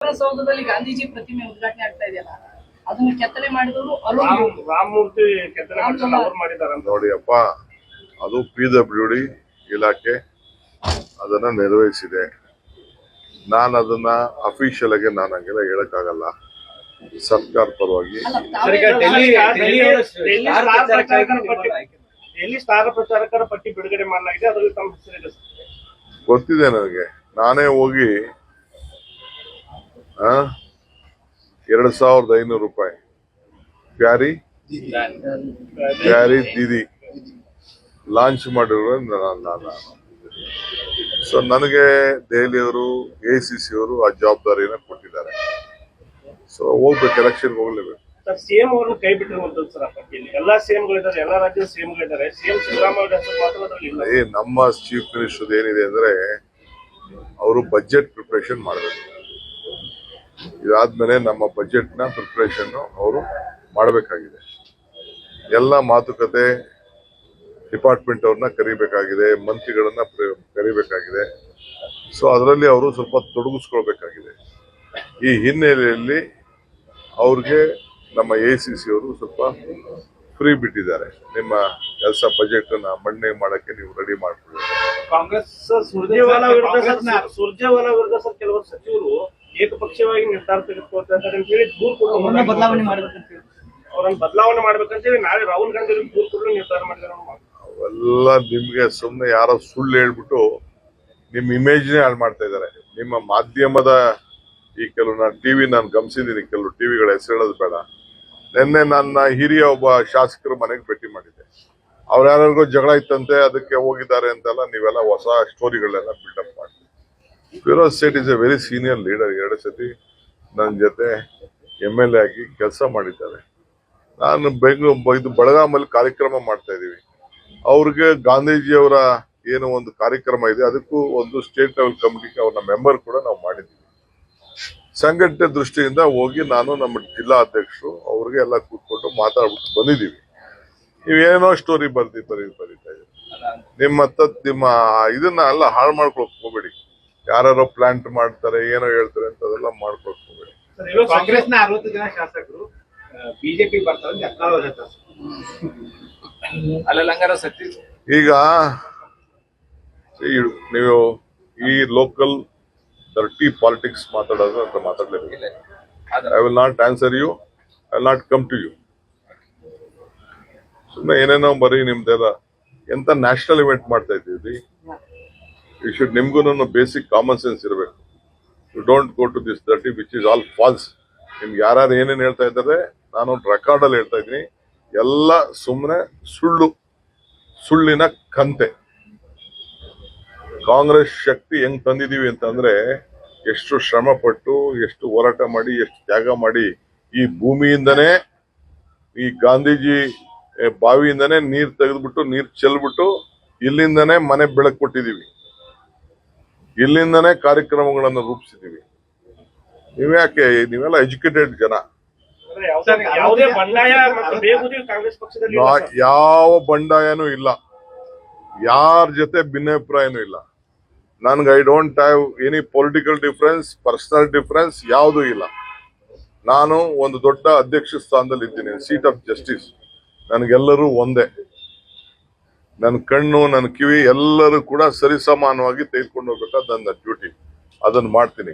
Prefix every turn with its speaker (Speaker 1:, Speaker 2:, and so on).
Speaker 1: ವಿಧಾನಸೌಧದಲ್ಲಿ ಗಾಂಧೀಜಿ ಪ್ರತಿಮೆ ಉದ್ಘಾಟನೆ ಆಗ್ತಾ ಇದೆಯಲ್ಲ, ಅದನ್ನು ಕೆತ್ತನೆ ಮಾಡಿದವರು
Speaker 2: ರಾಮಮೂರ್ತಿ ಕೆತ್ತನೆ ಮಾಡಿದ್ದಾರೆ
Speaker 3: ನೋಡಿ ಅಪ್ಪ, ಅದು PWD ಇಲಾಖೆ ಅದನ್ನ ನೆರವೇರಿಸಿದೆ. ನಾನು ಅದನ್ನ ಅಫಿಷಿಯಲ್ ಆಗಿ ನಾನು ಹಂಗೆಲ್ಲ ಹೇಳಕ್ಕಾಗಲ್ಲ ಸರ್ಕಾರ ಪರವಾಗಿ.
Speaker 2: ಡೆಲ್ಲಿ ಸ್ಟಾರ್ ಪ್ರಚಾರಕರ ಪಟ್ಟಿ ಬಿಡುಗಡೆ ಮಾಡಲಾಗಿದೆ, ಅದರಲ್ಲಿ ತಮ್ಮ ಹೆಸರಿದೆ.
Speaker 3: ಗೊತ್ತಿದೆ ನನಗೆ. ನಾನೇ ಹೋಗಿ 2500 ರೂಪಾಯಿ ಪ್ಯಾರಿ ದೀದಿ ಲಾಂಚ್ ಮಾಡಿರೋ ನಾನು. ಸೊ ನನಗೆ ದೆಹಲಿಯವರು ACC ಅವರು ಆ ಜವಾಬ್ದಾರಿಯನ್ನ ಕೊಟ್ಟಿದ್ದಾರೆ. ಸೊ ಹೋಗ್ಬೇಕು, ಎಲೆಕ್ಷನ್ ಹೋಗ್ಲೇಬೇಕು.
Speaker 2: ಸಿಎಂ ಅವರು ಕೈ ಬಿಟ್ಟಿರುವಂತದ್ದು ಸರ್. ಪಟ್ಟಿಯಲ್ಲಿ ಎಲ್ಲಾ ಸಿಎಂಗಳಿದ್ದಾರೆ, ಎಲ್ಲಾ ರಾಜ್ಯದ ಸಿಎಂಗಳಿದ್ದಾರೆ, ಸಿಎಂ ಸಿದ್ದರಾಮಯ್ಯ ಹೆಸರು ಮಾತ್ರ ಅದರಲ್ಲಿ ಇಲ್ಲ.
Speaker 3: ನಮ್ಮ ಚೀಫ್ ಮಿನಿಸ್ಟರ್ ಏನಿದೆ ಅಂದ್ರೆ ಅವರು ಬಜೆಟ್ ಪ್ರಿಪರೇಷನ್ ಮಾಡಬೇಕು. ಇದಾದ್ಮೇಲೆ ನಮ್ಮ ಬಜೆಟ್ ನ ಪ್ರಿಪರೇಷನ್ ಅವರು ಮಾಡಬೇಕಾಗಿದೆ. ಎಲ್ಲ ಮಾತುಕತೆ ಡಿಪಾರ್ಟ್ಮೆಂಟ್ ಅವ್ರನ್ನ ಕರಿಬೇಕಾಗಿದೆ, ಮಂತ್ರಿಗಳನ್ನ ಕರಿಬೇಕಾಗಿದೆ. ಸೊ ಅದರಲ್ಲಿ ಅವರು ಸ್ವಲ್ಪ ತೊಡಗಿಸ್ಕೊಳ್ಬೇಕಾಗಿದೆ. ಈ ಹಿನ್ನೆಲೆಯಲ್ಲಿ ಅವ್ರಿಗೆ ನಮ್ಮ ACC ಅವರು ಸ್ವಲ್ಪ ಫ್ರೀ ಬಿಟ್ಟಿದ್ದಾರೆ. ನಿಮ್ಮ ಕೆಲಸ ಬಜೆಟ್ ನ ಮಂಡನೆ ಮಾಡಕ್ಕೆ ನೀವು ರೆಡಿ ಮಾಡ್ಕೊಳ್ಳಿ.
Speaker 2: ಕಾಂಗ್ರೆಸ್ ಸುರ್ಜೇವಾಲಾ ವಿರುದ್ಧ ಸರ್ ಕೆಲವರು ಸಚಿವರು ಏಕಪಕ್ಷೀಯವಾಗಿ ನಿರ್ಧಾರ ತೆಗೆದುಕೊಳ್ತಾರೆ ಅಂತ ಹೇಳಿ ದೂರು ಕೊಟ್ಟು
Speaker 1: ಬದಲಾವಣೆ ಮಾಡಬೇಕಂತ
Speaker 2: ಅವರನ್ನು ಬದಲಾವಣೆ ಮಾಡ್ಬೇಕಂತೇಳಿ ನಾಳೆ ರಾಹುಲ್ ಗಾಂಧಿ ದೂರು ಕೊಡಲು ನಿರ್ಧಾರ ಮಾಡಿದ್ದಾರೆ.
Speaker 3: ಅವೆಲ್ಲ ನಿಮ್ಗೆ ಸುಮ್ಮನೆ ಯಾರೋ ಸುಳ್ಳು ಹೇಳ್ಬಿಟ್ಟು ನಿಮ್ಮ ಇಮೇಜ್ನೇ ಹಾಳು ಮಾಡ್ತಾ ಇದ್ದಾರೆ. ನಿಮ್ಮ ಮಾಧ್ಯಮದ ಈ ಕೆಲವು ನಾನು ಗಮನಿಸಿದ್ದೀನಿ, ಕೆಲವು ಟಿವಿಗಳ ಹೆಸರು ಹೇಳೋದು ಬೇಡ. ನಿನ್ನೆ ನನ್ನ ಹಿರಿಯ ಒಬ್ಬ ಶಾಸಕರು ಮನೆಗೆ ಭೇಟಿ ಮಾಡಿದ್ದೆ. ಅವ್ರು ಯಾರಿಗೋ ಜಗಳ ಇತ್ತಂತೆ, ಅದಕ್ಕೆ ಹೋಗಿದ್ದಾರೆ ಅಂತೆಲ್ಲ ನೀವೆಲ್ಲ ಹೊಸ ಸ್ಟೋರಿಗಳೆಲ್ಲ ಬಿಲ್ಡಪ್ ಮಾಡ್ತೀವಿ. Feroz Sait is a very senior leader. 2 ಸತಿ ನನ್ನ ಜೊತೆ MLA ಆಗಿ ಕೆಲಸ ಮಾಡಿದ್ದಾರೆ. ನಾನು ಇದು ಬೆಳಗಾಮಲ್ಲಿ ಕಾರ್ಯಕ್ರಮ ಮಾಡ್ತಾ ಇದ್ದೀವಿ. ಅವ್ರಿಗೆ ಗಾಂಧೀಜಿಯವರ ಏನೋ ಒಂದು ಕಾರ್ಯಕ್ರಮ ಇದೆ, ಅದಕ್ಕೂ ಒಂದು ಸ್ಟೇಟ್ ಲೆವೆಲ್ ಕಮಿಟಿಗೆ ಅವ್ರನ್ನ ಮೆಂಬರ್ ಕೂಡ ನಾವು ಮಾಡಿದ್ದೀವಿ. ಸಂಘಟನೆ ದೃಷ್ಟಿಯಿಂದ ಹೋಗಿ ನಾನು ನಮ್ಮ ಜಿಲ್ಲಾ ಅಧ್ಯಕ್ಷರು ಅವ್ರಿಗೆ ಎಲ್ಲ ಕೂತ್ಕೊಂಡು ಮಾತಾಡ್ಬಿಟ್ಟು ಬಂದಿದ್ದೀವಿ. ನೀವೇನೋ ಸ್ಟೋರಿ ಬರೀತಾ ಇದ್ದೀವಿ. ನಿಮ್ಮ ಇದನ್ನ ಎಲ್ಲ ಹಾಳು ಮಾಡ್ಕೊಳಕ್ ಹೋಗ್ಬೇಡಿ. ಯಾರು ಪ್ಲಾಂಟ್ ಮಾಡ್ತಾರೆ, ಏನೋ ಹೇಳ್ತಾರೆ ಅಂತ ಅದೆಲ್ಲ ಮಾಡ್ಕೊಳಕ್ ಹೋಗ್ಬೇಡಿ.
Speaker 2: ಕಾಂಗ್ರೆಸ್ನ 60 ಜನ ಶಾಸಕರು ಬಿಜೆಪಿ ಬರ್ತಾರೆ.
Speaker 3: ಈಗ ನೀವು ಈ ಲೋಕಲ್ ಡರ್ಟಿ ಪಾಲಿಟಿಕ್ಸ್ ಮಾತಾಡೋದು ಅಂತ ಮಾತಾಡ್ಲೇಬೇಕು. I will not answer you, I will not come to you. ಸುಮ್ಮನೆ ಏನೇನೋ ಬರೀ ನಿಮ್ದೆಲ್ಲ ಎಂತ ನ್ಯಾಷನಲ್ ಇವೆಂಟ್ ಮಾಡ್ತಾ ಇದ್ದೀವಿ. ಯು ಶುಡ್, ನಿಮ್ಗೂ ಬೇಸಿಕ್ ಕಾಮನ್ ಸೆನ್ಸ್ ಇರಬೇಕು. You don't go to this dirty which is all false. ನಿಮ್ಗೆ ಯಾರು ಏನೇನು ಹೇಳ್ತಾ ಇದ್ದಾರೆ ನಾನು ರೆಕಾರ್ಡ್ ಅಲ್ಲಿ ಹೇಳ್ತಾ ಇದ್ದೀನಿ. ಎಲ್ಲ ಸುಮ್ಮನೆ ಸುಳ್ಳಿನ ಕಂತೆ. ಕಾಂಗ್ರೆಸ್ ಶಕ್ತಿ ಹೆಂಗ್ ತಂದಿದೀವಿ ಅಂತಂದ್ರೆ ಎಷ್ಟು ಶ್ರಮ ಪಟ್ಟು, ಎಷ್ಟು ಹೋರಾಟ ಮಾಡಿ, ಎಷ್ಟು ತ್ಯಾಗ ಮಾಡಿ, ಈ ಭೂಮಿಯಿಂದನೇ, ಈ ಗಾಂಧೀಜಿ ಬಾವಿಯಿಂದನೇ ನೀರ್ ತೆಗೆದ್ಬಿಟ್ಟು, ನೀರ್ ಚೆಲ್ಬಿಟ್ಟು, ಇಲ್ಲಿಂದನೇ ಮನೆ ಬೆಳಕು ಕೊಟ್ಟಿದೀವಿ, ಇಲ್ಲಿಂದನೇ ಕಾರ್ಯಕ್ರಮಗಳನ್ನು ರೂಪಿಸಿದೀವಿ. ನೀವೆಲ್ಲ ಎಜುಕೇಟೆಡ್ ಜನ. ಯಾವ ಬಂಡಾಯನೂ ಇಲ್ಲ, ಯಾರ ಜೊತೆ ಭಿನ್ನಾಭಿಪ್ರಾಯನೂ ಇಲ್ಲ. ನನ್ಗೆ I don't have any political difference, personal difference ಯಾವುದೂ ಇಲ್ಲ. ನಾನು ಒಂದು ದೊಡ್ಡ ಅಧ್ಯಕ್ಷ ಸ್ಥಾನದಲ್ಲಿ ಇದ್ದೀನಿ, ಸೀಟ್ ಆಫ್ ಜಸ್ಟಿಸ್. ನನಗೆಲ್ಲರೂ ಒಂದೇ. ನನ್ನ ಕಣ್ಣು, ನನ್ನ ಕಿವಿ ಎಲ್ಲರೂ ಕೂಡ ಸರಿಸಮಾನವಾಗಿ ತೆಗೆದುಕೊಂಡು ಹೋಗ್ಬೇಕಾದ ನನ್ನ ಡ್ಯೂಟಿ. ಅದನ್ನು ಮಾಡ್ತೀನಿ.